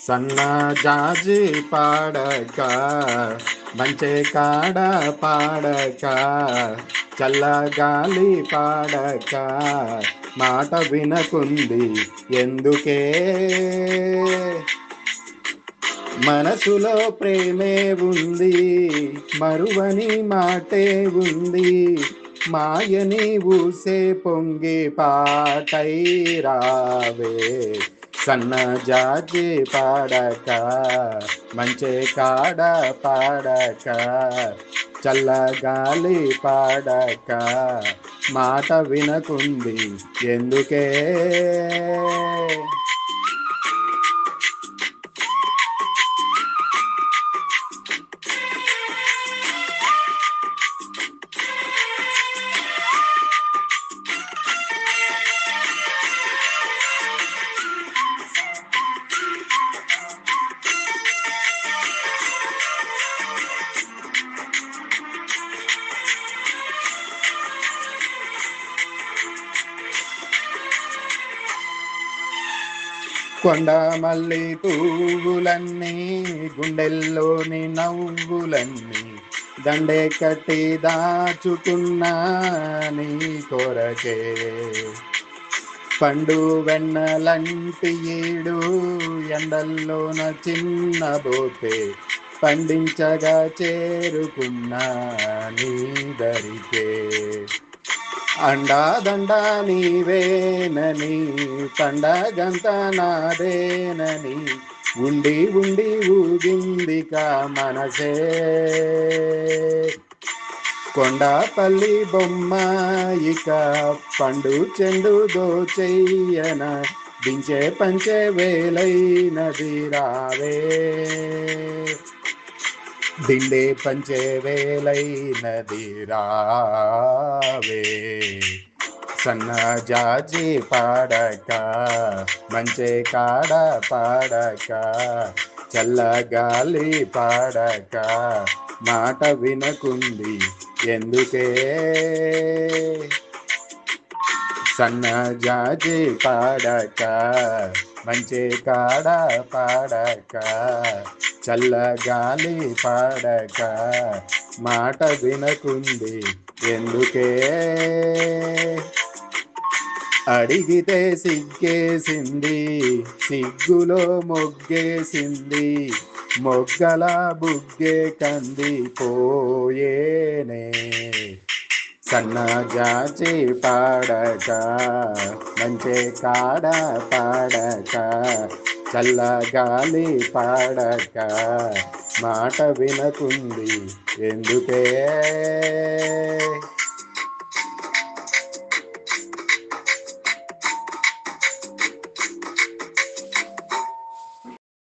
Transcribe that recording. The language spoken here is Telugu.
సన్నజాజి పాడక మంచే కాడ పాడక చల్లగాలి పాడక మాట వినకుంది ఎందుకే మనసులో ప్రేమే ఉంది మరువని మాటే ఉంది మాయని ఊసే పొంగి పాటై రావే సన్నజాజి పాడక మంచే కాడ పాడక చల్లగాలి పాడక మాట వినకుంది ఎందుకే కొండ మల్లి పువ్వులన్నీ గుండెల్లోని నవ్వులన్నీ దండే కట్టి దాచుకున్నా నీ కొరకే పండు వెన్నలంటి ఏడు ఎండల్లోన చిన్నబోతే పండించగా చేరుకున్నా నీ దరికే అండాదండ నీవేనని పండగంత నాదేనని ఉండి ఉండి ఊగిందిక మనసే కొండపల్లి బొమ్మ ఇక పండు చెండు దోచెయ్యన దించే పంచే వేలైనది రావే దిండే పంచే వేలైనది రావే సన్నజాజి పాడక మంచే కాడ పాడక చల్లగాలి పాడక మాట వినకుంది ఎందుకే సన్నజాజి పాడక మంచే కాడ పాడక చల్లగాలి పాడక మాట వినకుంది ఎందుకే అడిగితే సిగ్గేసింది సిగ్గులో మొగ్గేసింది మొగ్గల బుగ్గే కంది పోయేనే సన్నజాజి పాడక మంచే కాడ పాడక చల్లగాలి పాడక మాట వినకుంది ఎందుకే